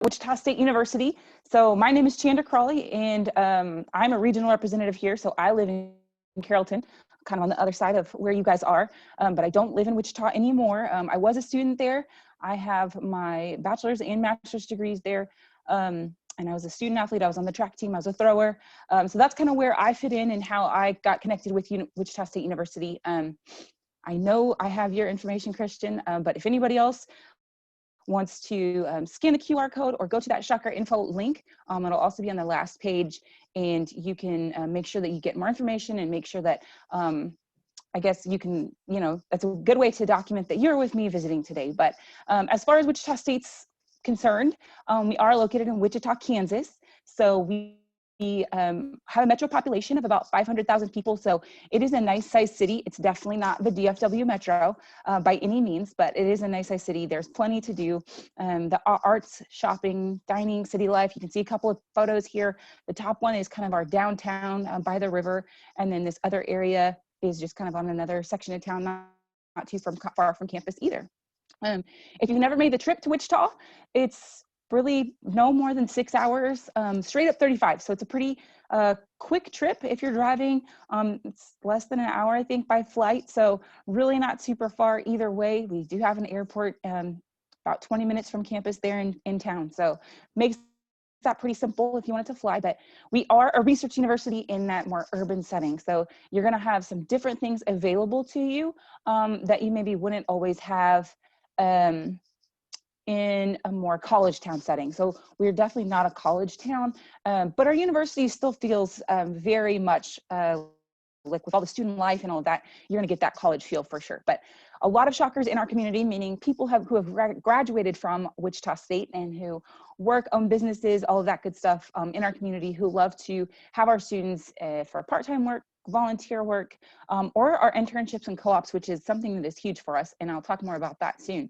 Wichita State University. So my name is Chandra Cralle, and I'm a regional representative here. So I live in Carrollton, kind of on the other side of where you guys are, but I don't live in Wichita anymore. I was a student there. I have my bachelor's and master's degrees there. And I was a student athlete. I was on the track team. I was a thrower. So that's kind of where I fit in and how I got connected with Wichita State University. I know I have your information, Christian, but if anybody else wants to scan the QR code or go to that Shocker info link, it'll also be on the last page, and you can make sure that you get more information and make sure that I guess you can, that's a good way to document that you're with me visiting today. But as far as Wichita State's concerned, we are located in Wichita, Kansas. So we have a metro population of about 500,000 people. So it is a nice sized city. It's definitely not the DFW metro by any means, but it is a nice sized city. There's plenty to do. The arts, shopping, dining, city life. You can see a couple of photos here. The top one is kind of our downtown by the river. And then this other area is just kind of on another section of town, not too far from campus either. If you've never made the trip to Wichita, it's really no more than 6 hours, straight up 35. So it's a pretty quick trip if you're driving. It's less than an hour, I think, by flight. So really not super far either way. We do have an airport about 20 minutes from campus there in town. So makes that pretty simple if you wanted to fly. But we are a research university in that more urban setting. So you're going to have some different things available to you that you maybe wouldn't always have in a more college town setting. So we're definitely not a college town, but our university still feels very much like with all the student life and all of that, you're gonna get that college feel for sure. But a lot of Shockers in our community, meaning people who have graduated from Wichita State and who work, own businesses, all of that good stuff in our community, who love to have our students for part-time work, volunteer work, or our internships and co-ops, which is something that is huge for us. And I'll talk more about that soon.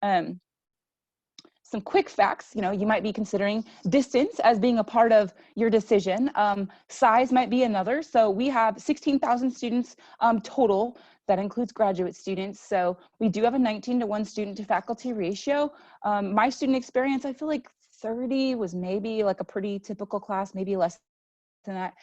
Some quick facts, you might be considering distance as being a part of your decision. Size might be another. So we have 16,000 students total. That includes graduate students. So we do have a 19-to-1 student to faculty ratio. My student experience, I feel like 30 was maybe like a pretty typical class, maybe less than that.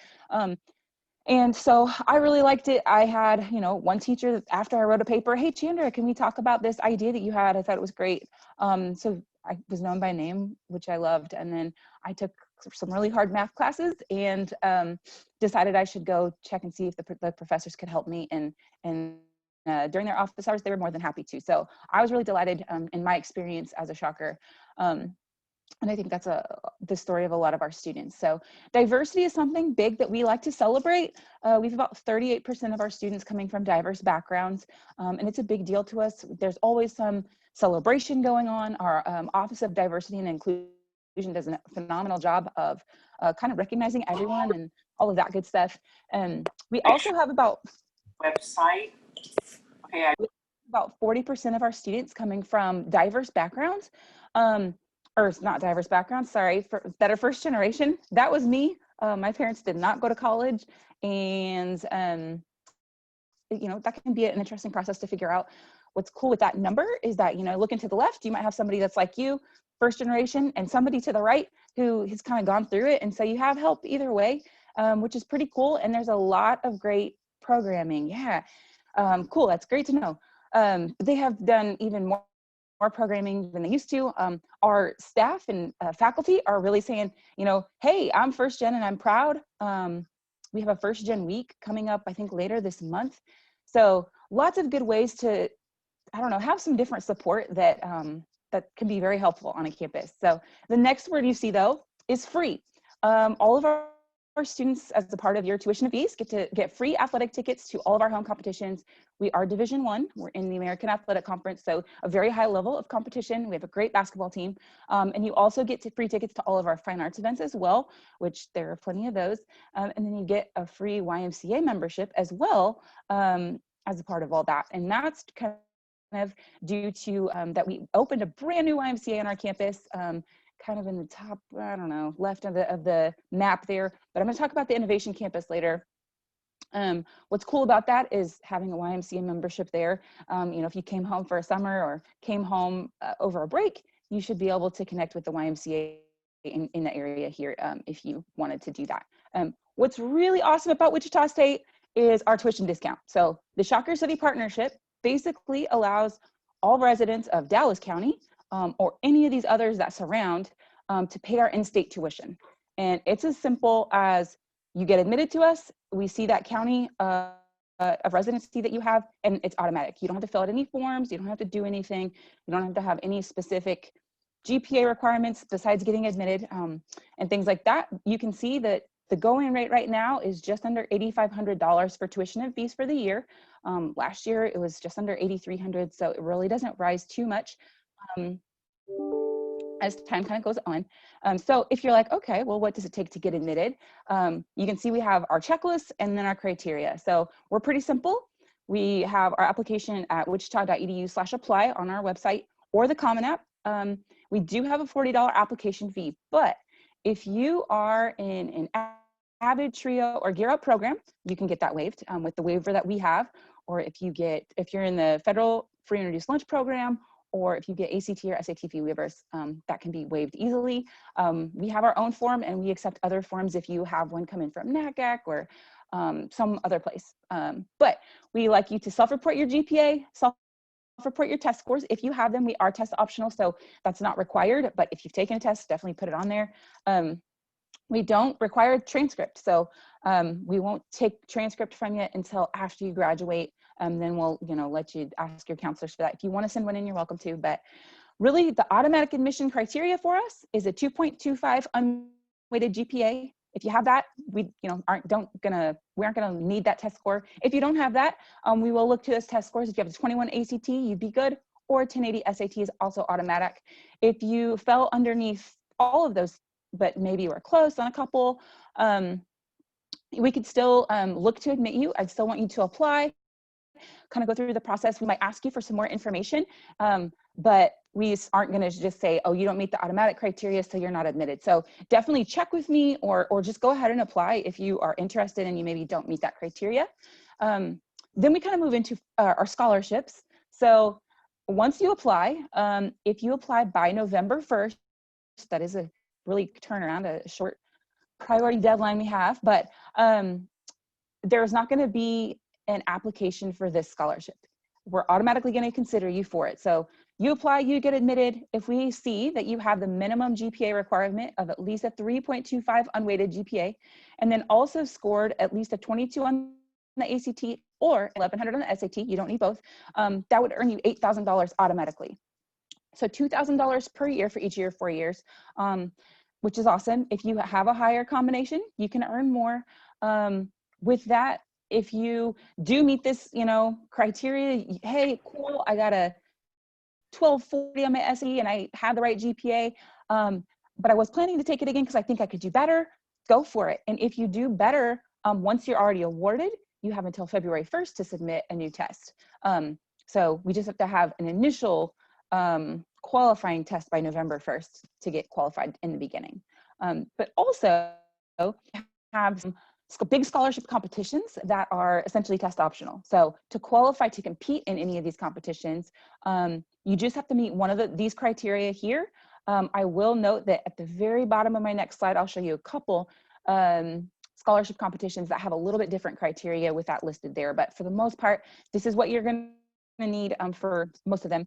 And so I really liked it. I had, one teacher after I wrote a paper, hey, Chandra, can we talk about this idea that you had? I thought it was great. So I was known by name, which I loved. And then I took some really hard math classes and decided I should go check and see if the professors could help me. And during their office hours, they were more than happy to. So I was really delighted in my experience as a Shocker. And I think that's the story of a lot of our students. So diversity is something big that we like to celebrate. We have about 38% of our students coming from diverse backgrounds, and it's a big deal to us. There's always some celebration going on. Our Office of Diversity and Inclusion does a phenomenal job of kind of recognizing everyone and all of that good stuff. We also have about website. Okay. About 40% of our students coming from diverse backgrounds. Or not diverse backgrounds, sorry, that are first generation. That was me. My parents did not go to college, and that can be an interesting process to figure out. What's cool with that number is that, looking to the left, you might have somebody that's like you, first generation, and somebody to the right who has kind of gone through it. And so you have help either way, which is pretty cool. And there's a lot of great programming. Yeah, cool, that's great to know. They have done even more programming than they used to. Our staff and faculty are really saying, hey, I'm first gen and I'm proud. We have a first gen week coming up, I think later this month. So lots of good ways to, have some different support that can be very helpful on a campus. So the next word you see though is free. All of our students, as a part of your tuition and fees, get free athletic tickets to all of our home competitions. We are Division I. We're in the American Athletic Conference, so a very high level of competition. We have a great basketball team. And you also get free tickets to all of our fine arts events as well, which there are plenty of those. And then you get a free YMCA membership as well as a part of all that. And that's kind of due to that we opened a brand new YMCA on our campus, kind of in the top, left of the map there, but I'm going to talk about the Innovation Campus later. What's cool about that is having a YMCA membership there. If you came home for a summer or came home over a break, you should be able to connect with the YMCA in the area here if you wanted to do that. What's really awesome about Wichita State is our tuition discount. So the Shocker City Partnership basically allows all residents of Dallas County or any of these others that surround to pay our in-state tuition. And it's as simple as you get admitted to us, we see that county of residency that you have, and it's automatic. You don't have to fill out any forms, you don't have to do anything, you don't have to have any specific GPA requirements besides getting admitted and things like that. You can see that the going rate right now is just under $8,500 for tuition and fees for the year. Last year it was just under $8,300, so it really doesn't rise too much as time kind of goes on. So if you're like, okay, well, what does it take to get admitted? You can see we have our checklist and then our criteria. So we're pretty simple. We have our application at wichita.edu/apply on our website or the Common App. We do have a $40 application fee, but if you are in an Avid, Trio, or Gear Up program, you can get that waived with the waiver that we have. Or if you're in the federal free and reduced lunch program, or if you get ACT or SAT fee waivers, that can be waived easily. We have our own form, and we accept other forms if you have one come in from NACAC or some other place. But we like you to self-report your GPA, self-report your test scores. If you have them, we are test optional, so that's not required. But if you've taken a test, definitely put it on there. We don't require a transcript, so we won't take transcript from you until after you graduate. Then we'll, let you ask your counselors for that. If you want to send one in, you're welcome to. But really, the automatic admission criteria for us is a 2.25 unweighted GPA. If you have that, we aren't gonna need that test score. If you don't have that, we will look to those test scores. If you have a 21 ACT, you'd be good, or a 1080 SAT is also automatic. If you fell underneath all of those, but maybe you were close on a couple, we could still look to admit you. I'd still want you to apply, kind of go through the process. We might ask you for some more information, but we aren't going to just say, oh, you don't meet the automatic criteria, so you're not admitted. So definitely check with me, or just go ahead and apply if you are interested and you maybe don't meet that criteria. Then we kind of move into our scholarships. So once you apply, if you apply by November 1st, that is a really turnaround, a short priority deadline we have, but there's not going to be an application for this scholarship. We're automatically going to consider you for it. So you apply, you get admitted. If we see that you have the minimum GPA requirement of at least a 3.25 unweighted GPA, and then also scored at least a 22 on the ACT or 1100 on the SAT, you don't need both, that would earn you $8,000 automatically. So $2,000 per year for each year, 4 years, which is awesome. If you have a higher combination, you can earn more. With that, if you do meet this, criteria, hey, cool, I got a 1240 on my SE and I have the right GPA, but I was planning to take it again because I think I could do better, go for it. And if you do better, once you're already awarded, you have until February 1st to submit a new test. So we just have to have an initial qualifying test by November 1st to get qualified in the beginning. But also have some big scholarship competitions that are essentially test optional. So to qualify to compete in any of these competitions, you just have to meet one of these criteria here. I will note that at the very bottom of my next slide, I'll show you a couple scholarship competitions that have a little bit different criteria with that listed there. But for the most part, this is what you're going to need for most of them.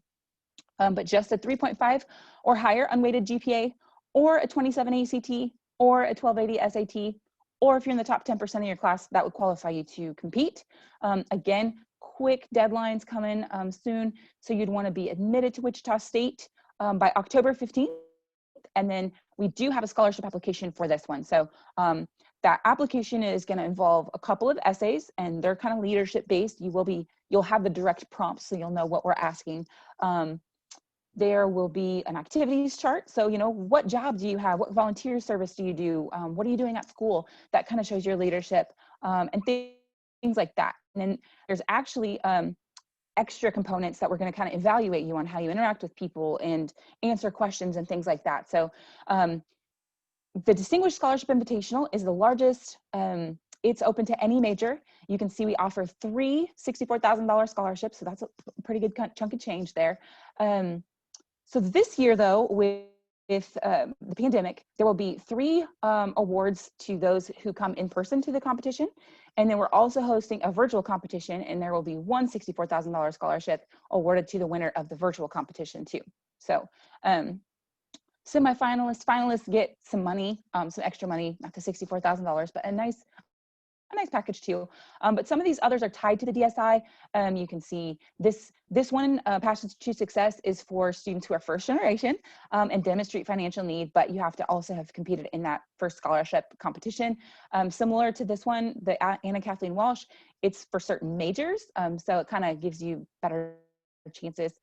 But just a 3.5 or higher unweighted GPA, or a 27 ACT, or a 1280 SAT, or if you're in the top 10% of your class, that would qualify you to compete. Again, quick deadlines coming soon. So you'd want to be admitted to Wichita State by October 15th. And then we do have a scholarship application for this one. So that application is going to involve a couple of essays, and they're kind of leadership based. You'll have the direct prompts, so you'll know what we're asking. There will be an activities chart. So, what job do you have? What volunteer service do you do? What are you doing at school? That kind of shows your leadership and things like that. And then there's actually extra components that we're going to kind of evaluate you on how you interact with people and answer questions and things like that. So the Distinguished Scholarship Invitational is the largest. It's open to any major. You can see we offer 3 $64,000 scholarships. So that's a pretty good chunk of change there. So this year, though, with the pandemic, there will be 3 awards to those who come in person to the competition. And then we're also hosting a virtual competition, and there will be one $64,000 scholarship awarded to the winner of the virtual competition too. So semifinalists, finalists get some money, some extra money, not the $64,000, but a nice package too. But some of these others are tied to the DSI. You can see this one, Passions to Success, is for students who are first generation and demonstrate financial need, but you have to also have competed in that first scholarship competition. Similar to this one, the Anna Kathleen Walsh, it's for certain majors. So it kind of gives you better chances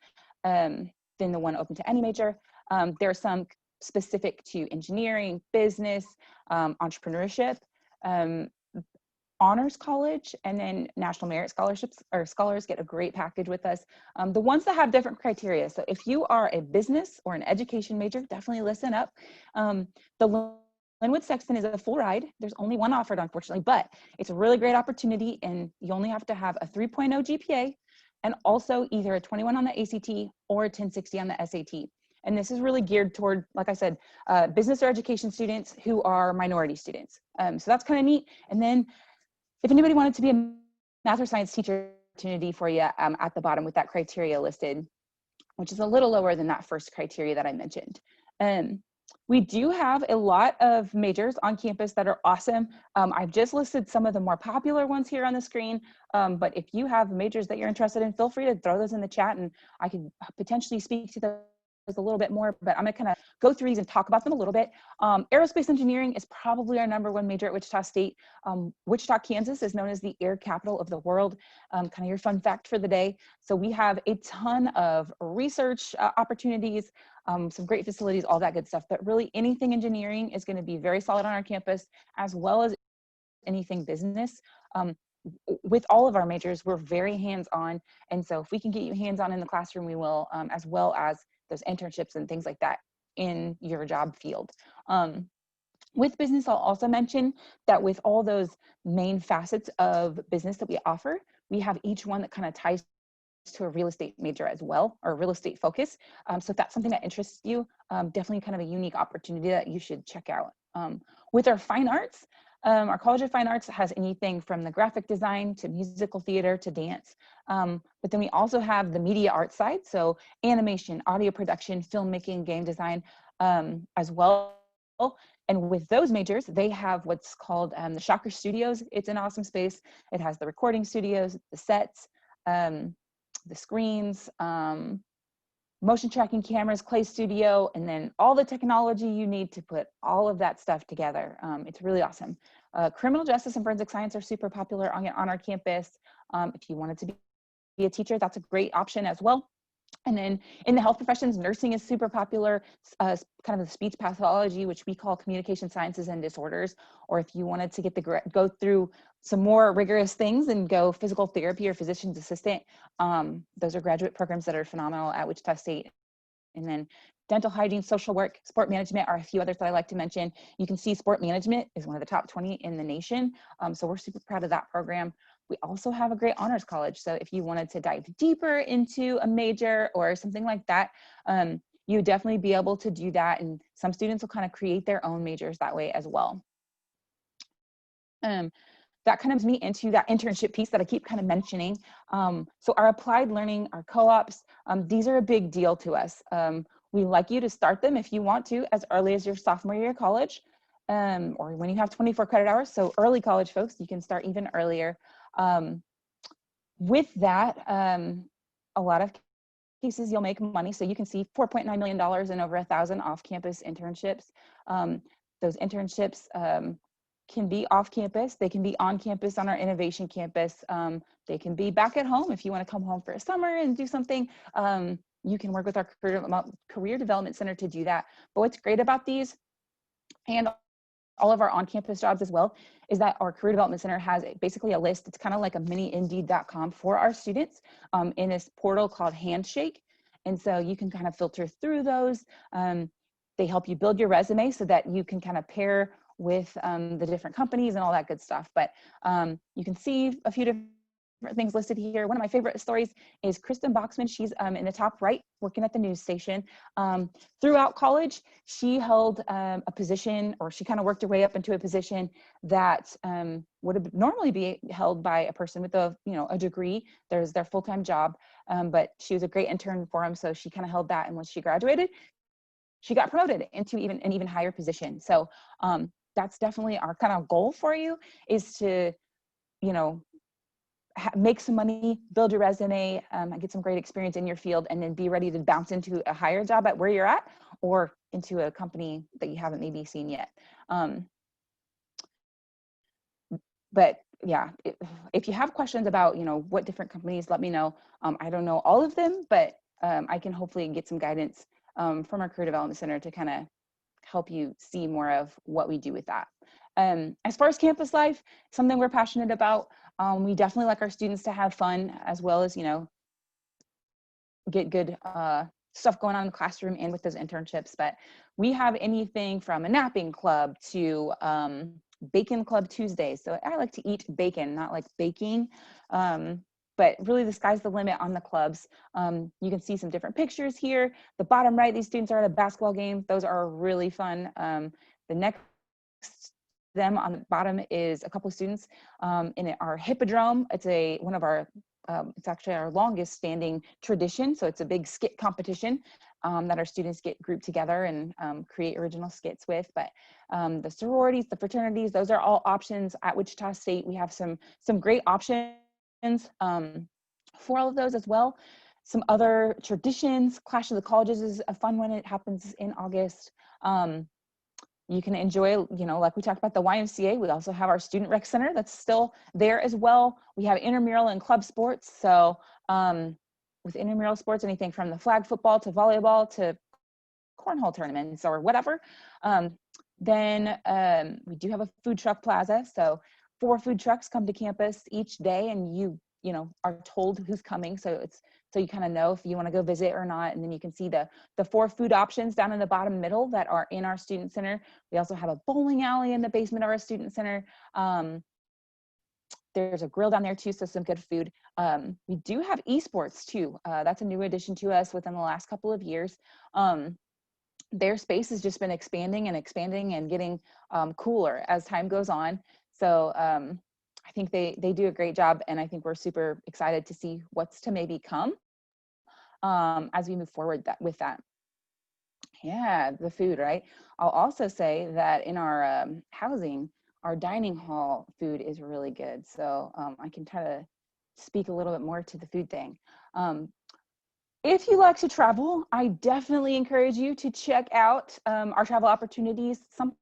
than the one open to any major. There are some specific to engineering, business, entrepreneurship, honors college, and then national merit scholarships or scholars get a great package with us. The ones that have different criteria. So if you are a business or an education major, definitely listen up. The Linwood Sexton is a full ride. There's only one offered, unfortunately, but it's a really great opportunity, and you only have to have a 3.0 GPA and also either a 21 on the ACT or a 1060 on the SAT. And this is really geared toward, like I said, business or education students who are minority students. So that's kind of neat. And then if anybody wanted to be a math or science teacher, opportunity for you at the bottom with that criteria listed, which is a little lower than that first criteria that I mentioned. We do have a lot of majors on campus that are awesome. I've just listed some of the more popular ones here on the screen, but if you have majors that you're interested in, feel free to throw those in the chat and I could potentially speak to those a little bit more, but I'm gonna kind of go through these and talk about them a little bit. Aerospace engineering is probably our #1 major at Wichita State. Wichita, Kansas is known as the air capital of the world. Kind of your fun fact for the day. So we have a ton of research opportunities, some great facilities, all that good stuff, but really anything engineering is gonna be very solid on our campus, as well as anything business. With all of our majors, we're very hands-on. And so if we can get you hands-on in the classroom, we will, as well as those internships and things like that in your job field. With business, I'll also mention that with all those main facets of business that we offer, we have each one that kind of ties to a real estate major as well, or real estate focus. So if that's something that interests you, definitely kind of a unique opportunity that you should check out. With our fine arts, our College of Fine Arts has anything from the graphic design to musical theater to dance. But then we also have the media arts side, so animation, audio production, filmmaking, game design, as well. And with those majors, they have what's called the Shocker Studios. It's an awesome space. It has the recording studios, the sets, the screens, motion tracking cameras, clay studio, and then all the technology you need to put all of that stuff together. It's really awesome. Criminal justice and forensic science are super popular on our campus. If you wanted to be a teacher, that's a great option as well. And then in the health professions, nursing is super popular, kind of the speech pathology, which we call communication sciences and disorders. Or if you wanted to get go through some more rigorous things and go physical therapy or physician's assistant, those are graduate programs that are phenomenal at Wichita State. And then dental hygiene, social work, sport management are a few others that I like to mention. You can see sport management is one of the top 20 in the nation. So we're super proud of that program. We also have a great honors college. So if you wanted to dive deeper into a major or something like that, you would definitely be able to do that. And some students will kind of create their own majors that way as well. That kind of moves me into that internship piece that I keep kind of mentioning. So our applied learning, our co-ops, these are a big deal to us. We like you to start them if you want to as early as your sophomore year of college, or when you have 24 credit hours. So early college folks, you can start even earlier. With that, a lot of cases you'll make money. So you can see $4.9 million and over 1,000 off-campus internships. Those internships can be off campus, they can be on campus on our innovation campus, they can be back at home if you want to come home for a summer and do something. You can work with our career development center to do that. But what's great about these and all of our on-campus jobs as well is that our career development center has basically a list. It's kind of like a mini Indeed.com for our students in this portal called Handshake. And so you can kind of filter through those. They help you build your resume so that you can kind of pair with the different companies and all that good stuff. But you can see a few different things listed here. One of my favorite stories is Kristen Boxman. She's in the top right, working at the news station. Throughout college, she held a position, or she kind of worked her way up into a position that would normally be held by a person with a degree. There's their full-time job, but she was a great intern for him, so she kind of held that. And when she graduated, she got promoted into an even higher position. So that's definitely our kind of goal for you, is to make some money, build your resume, get some great experience in your field, and then be ready to bounce into a higher job at where you're at, or into a company that you haven't maybe seen yet. But yeah, if you have questions about, what different companies, let me know. I don't know all of them, but I can hopefully get some guidance from our Career Development Center to kind of help you see more of what we do with that. As far as campus life, something we're passionate about. We definitely like our students to have fun, as well as, get good stuff going on in the classroom and with those internships. But we have anything from a napping club to bacon club Tuesdays. So I like to eat bacon, not like baking. But really, the sky's the limit on the clubs. You can see some different pictures here. The bottom right, these students are at a basketball game. Those are really fun. The next them on the bottom is a couple of students in our hippodrome. It's one of our it's actually our longest standing tradition. So it's a big skit competition that our students get grouped together and create original skits with. But the sororities, the fraternities, those are all options at Wichita State. We have some great options for all of those as well. Some other traditions, Clash of the Colleges is a fun one. It happens in August. You can enjoy, like we talked about the YMCA, we also have our Student Rec Center that's still there as well. We have intramural and club sports. So with intramural sports, anything from the flag football to volleyball to cornhole tournaments or whatever. Then we do have a food truck plaza. So 4 food trucks come to campus each day, and you are told who's coming. So you kind of know if you want to go visit or not. And then you can see the 4 food options down in the bottom middle that are in our student center. We also have a bowling alley in the basement of our student center. There's a grill down there too, so some good food. We do have esports too. That's a new addition to us within the last couple of years. Their space has just been expanding and getting cooler as time goes on. So I think they do a great job, and I think we're super excited to see what's to maybe come as we move forward with that. Yeah, the food, right? I'll also say that in our housing, our dining hall food is really good. So I can try to speak a little bit more to the food thing. If you like to travel, I definitely encourage you to check out our travel opportunities. Something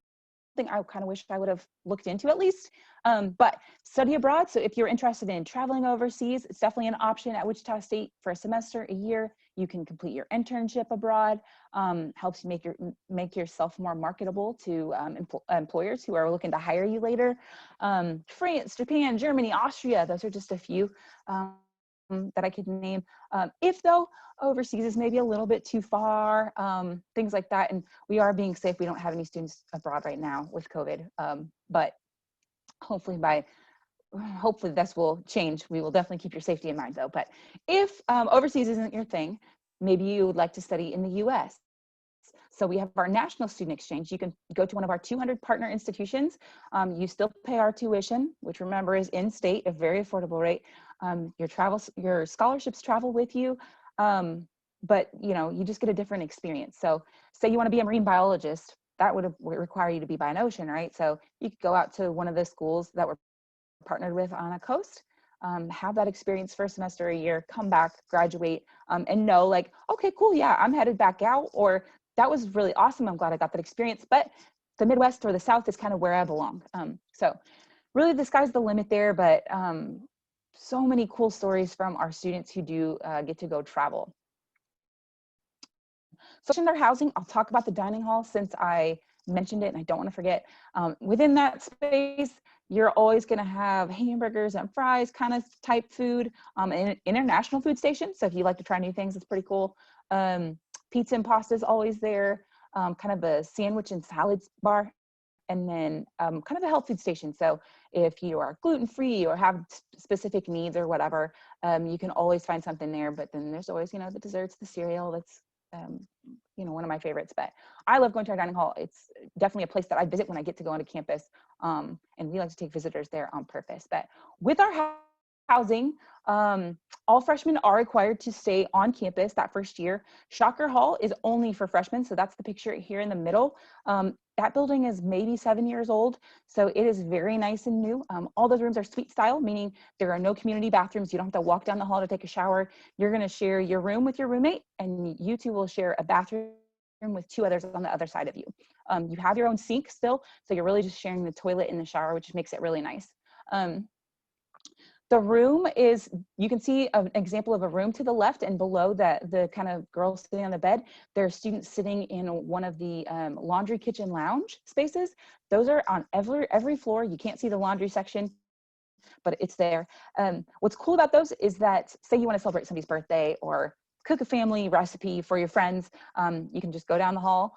I kind of wish I would have looked into at least, but study abroad. So if you're interested in traveling overseas, it's definitely an option at Wichita State for a semester, a year. You can complete your internship abroad, helps you make yourself more marketable to employers who are looking to hire you later. France, Japan, Germany, Austria, those are just a few that I could name. If though overseas is maybe a little bit too far, things like that. And we are being safe. We don't have any students abroad right now with COVID, but hopefully this will change. We will definitely keep your safety in mind though. But if overseas isn't your thing, maybe you would like to study in the US. So we have our National Student Exchange. You can go to one of our 200 partner institutions. You still pay our tuition, which remember is in-state, a very affordable rate. Your scholarships travel with you, but you just get a different experience. So say you want to be a marine biologist, that would require you to be by an ocean, right? So you could go out to one of the schools that we're partnered with on a coast, have that experience for a semester, a year, come back, graduate, and know like, okay, cool, yeah, I'm headed back out, or that was really awesome, I'm glad I got that experience, but the Midwest or the South is kind of where I belong. So really the sky's the limit there, but so many cool stories from our students who do get to go travel. So in their housing, I'll talk about the dining hall since I mentioned it and I don't want to forget. Within that space, you're always going to have hamburgers and fries kind of type food, an international food station. So if you like to try new things, it's pretty cool. Pizza and pasta is always there, kind of a sandwich and salads bar and then kind of a health food station. So if you are gluten-free or have specific needs or whatever, you can always find something there. But then there's always, you know, the desserts, the cereal. That's, you know, one of my favorites. But I love going to our dining hall. It's definitely a place that I visit when I get to go onto campus. And we like to take visitors there on purpose. But with our housing, all freshmen are required to stay on campus that first year. Shocker Hall is only for freshmen, so that's the picture here in the middle. That building is maybe 7 years old, so it is very nice and new. All those rooms are suite style, meaning there are no community bathrooms. You don't have to walk down the hall to take a shower. You're going to share your room with your roommate, and you two will share a bathroom with 2 others on the other side of you. You have your own sink still, so you're really just sharing the toilet and the shower, which makes it really nice. The room is, you can see an example of a room to the left, and below that, the kind of girl sitting on the bed, there are students sitting in one of the laundry kitchen lounge spaces. Those are on every floor. You can't see the laundry section, but it's there. What's cool about those is that, say you want to celebrate somebody's birthday or cook a family recipe for your friends, you can just go down the hall,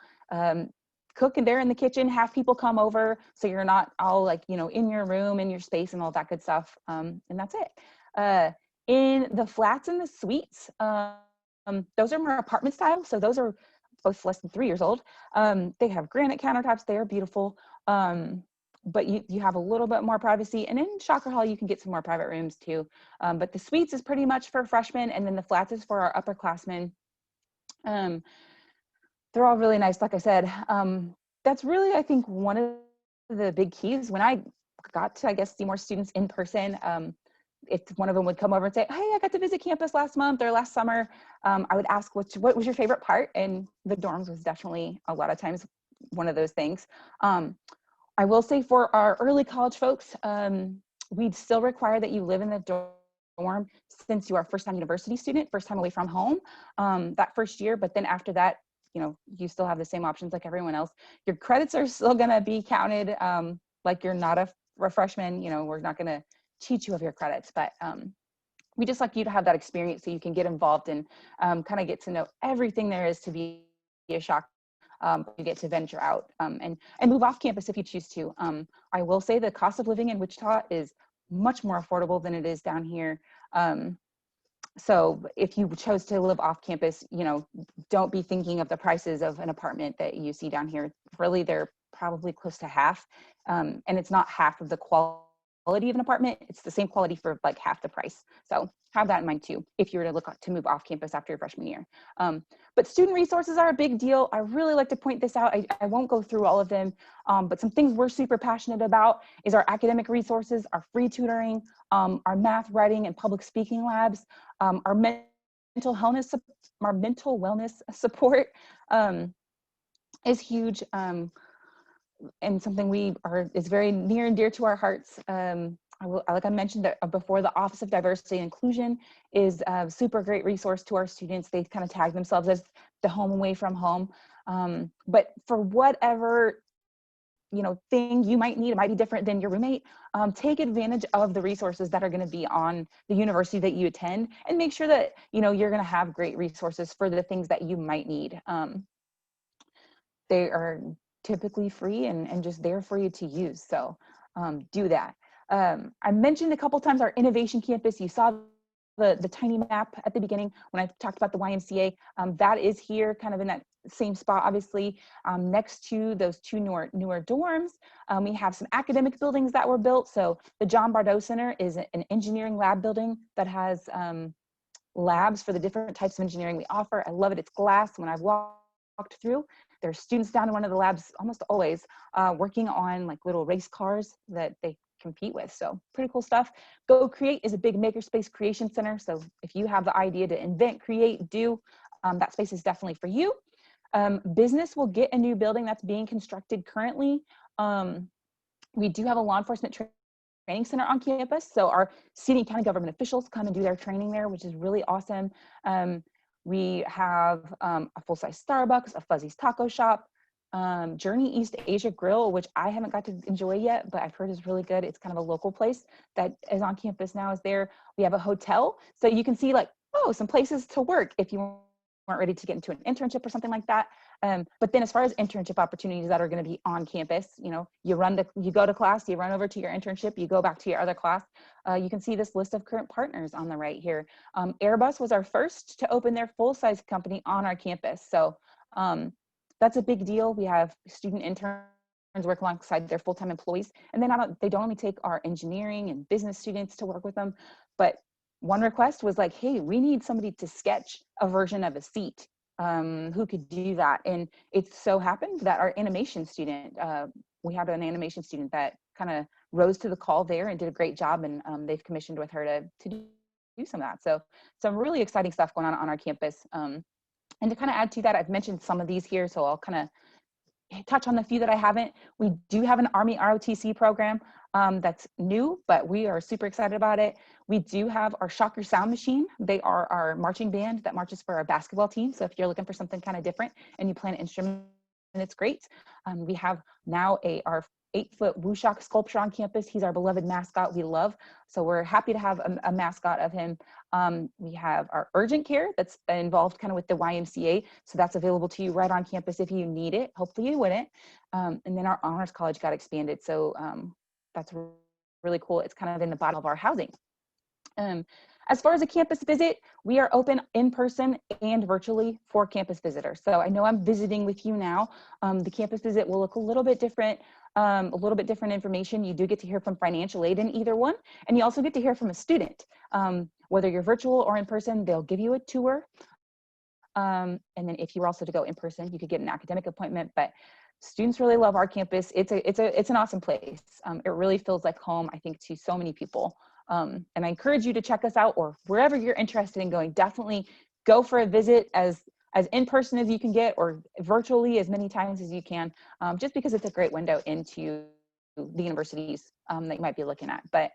cook in there in the kitchen, have people come over, so you're not all like, you know, in your room, in your space and all that good stuff. And that's it. In the flats and the suites, those are more apartment style. So those are both less than 3 years old. They have granite countertops. They are beautiful. But you have a little bit more privacy. And in Shocker Hall, you can get some more private rooms too. But the suites is pretty much for freshmen, and then the flats is for our upperclassmen. They're all really nice, like I said. That's really, I think, one of the big keys. When I got to, I guess, see more students in person, if one of them would come over and say, hey, I got to visit campus last month or last summer, I would ask, what was your favorite part? And the dorms was definitely a lot of times one of those things. I will say for our early college folks, we'd still require that you live in the dorm since you are a first-time university student, first time away from home, that first year. But then after that, you know, you still have the same options like everyone else. Your credits are still gonna be counted like you're not a freshman. You know, we're not gonna cheat you of your credits, but we just like you to have that experience so you can get involved and kind of get to know everything there is to be a shock. You get to venture out and move off campus if you choose to. I will say the cost of living in Wichita is much more affordable than it is down here. So if you chose to live off campus, you know, don't be thinking of the prices of an apartment that you see down here. Really, they're probably close to half. And it's not half of the quality of an apartment. It's the same quality for like half the price. So have that in mind too, if you were to look to move off campus after your freshman year. But student resources are a big deal. I really like to point this out. I won't go through all of them, but some things we're super passionate about is our academic resources, our free tutoring, our math, writing, and public speaking labs, our mental wellness support is huge, and something is very near and dear to our hearts. Like I mentioned before, the Office of Diversity and Inclusion is a super great resource to our students. They kind of tag themselves as the home away from home. But for whatever, you know, thing you might need, it might be different than your roommate, take advantage of the resources that are going to be on the university that you attend, and make sure that, you know, you're going to have great resources for the things that you might need. They are typically free and just there for you to use. So do that. I mentioned a couple times our innovation campus. You saw the tiny map at the beginning when I talked about the YMCA. That is here kind of in that same spot, obviously, next to those 2 newer dorms. We have some academic buildings that were built. So the John Bardow Center is an engineering lab building that has labs for the different types of engineering we offer. I love it. It's glass. When I've walked through, there's students down in one of the labs almost always working on like little race cars that they compete with. So pretty cool stuff. Go Create is a big makerspace creation center. So if you have the idea to invent, create, do, that space is definitely for you. Business will get a new building that's being constructed currently. We do have a law enforcement training center on campus. So our city and county government officials come and do their training there, which is really awesome. We have a full-size Starbucks, a Fuzzy's Taco Shop, Journey East Asia Grill, which I haven't got to enjoy yet, but I've heard is really good. It's kind of a local place that is on campus now, is there. We have a hotel. So you can see like, oh, some places to work if you ready to get into an internship or something like that. But then as far as internship opportunities that are going to be on campus, you know, you go to class, you run over to your internship, you go back to your other class. You can see this list of current partners on the right here. Airbus was our first to open their full-size company on our campus. So that's a big deal. We have student interns work alongside their full-time employees. And then they don't only take our engineering and business students to work with them, but one request was like, hey, we need somebody to sketch a version of a seat. Who could do that? And it so happened that our animation student, we had an animation student that kind of rose to the call there and did a great job, and they've commissioned with her to do some of that. So some really exciting stuff going on our campus. And to kind of add to that, I've mentioned some of these here, so I'll kind of touch on the few that I haven't. We do have an Army ROTC program that's new, but we are super excited about it. We do have our Shocker Sound Machine. They are our marching band that marches for our basketball team. So if you're looking for something kind of different and you play an instrument, it's great. We have now our 8-foot Wushock sculpture on campus. He's our beloved mascot we love. So we're happy to have a mascot of him. We have our urgent care that's involved kind of with the YMCA. So that's available to you right on campus if you need it. Hopefully you wouldn't. And then our Honors College got expanded. So that's really cool. It's kind of in the bottom of our housing. As far as a campus visit, we are open in person and virtually for campus visitors. So I know I'm visiting with you now. The campus visit will look a little bit different information. You do get to hear from financial aid in either one, and you also get to hear from a student. Whether you're virtual or in person, they'll give you a tour. And then if you were also to go in person, you could get an academic appointment, but students really love our campus. It's an awesome place. It really feels like home, I think, to so many people. And I encourage you to check us out, or wherever you're interested in going, definitely go for a visit as in person as you can get, or virtually as many times as you can, just because it's a great window into the universities that you might be looking at. But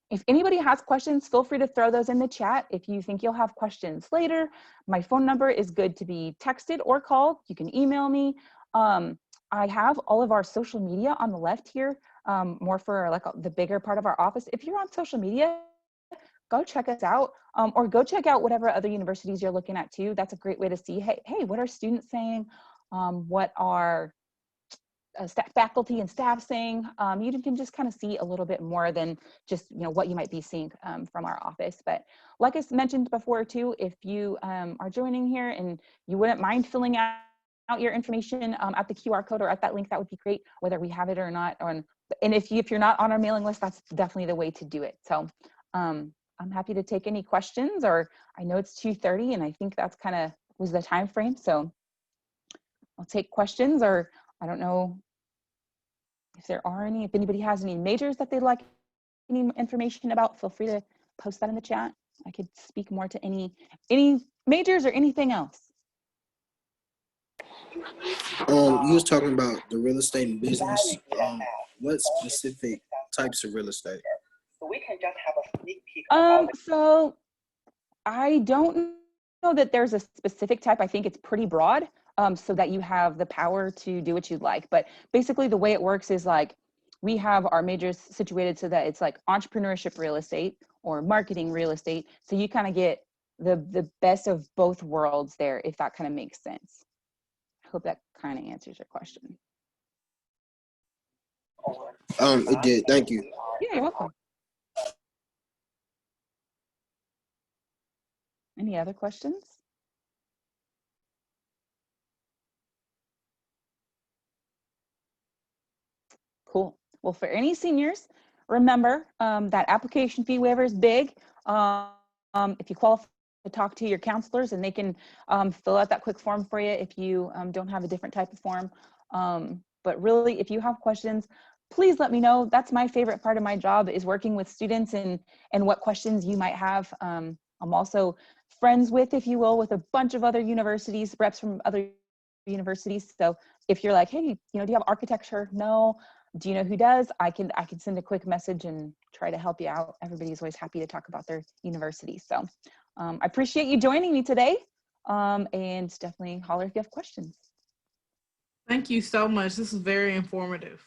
if anybody has questions, feel free to throw those in the chat. If you think you'll have questions later, my phone number is good to be texted or called. You can email me. I have all of our social media on the left here, more for like the bigger part of our office. If you're on social media, go check us out, or go check out whatever other universities you're looking at too. That's a great way to see, hey, what are students saying? What are faculty and staff saying? You can just kind of see a little bit more than just what you might be seeing from our office. But like I mentioned before too, if you are joining here and you wouldn't mind filling out your information at the QR code or at that link, that would be great, whether we have it or not. And if you're not on our mailing list, that's definitely the way to do it. So I'm happy to take any questions, or I know it's 2:30 and I think that's kind of was the time frame. So I'll take questions, or I don't know if there are any. If anybody has any majors that they'd like any information about, feel free to post that in the chat. I could speak more to any majors or anything else. You was talking about the real estate and business. What specific types of real estate? So we can just have a sneak peek. So I don't know that there's a specific type. I think it's pretty broad, so that you have the power to do what you'd like. But basically the way it works is like, we have our majors situated so that it's like entrepreneurship real estate or marketing real estate. So you kind of get the best of both worlds there, if that kind of makes sense. I hope that kind of answers your question. It did. Thank you. Yeah, you're welcome. Any other questions? Cool. Well, for any seniors, remember that application fee waiver is big. If you qualify to talk to your counselors, and they can fill out that quick form for you if you don't have a different type of form. But really, if you have questions, please let me know. That's my favorite part of my job, is working with students and what questions you might have. I'm also friends with, if you will, with a bunch of other universities, reps from other universities. So if you're like, hey, do you have architecture? No. Do you know who does? I can send a quick message and try to help you out. Everybody's always happy to talk about their university. So I appreciate you joining me today, and definitely holler if you have questions. Thank you so much. This is very informative.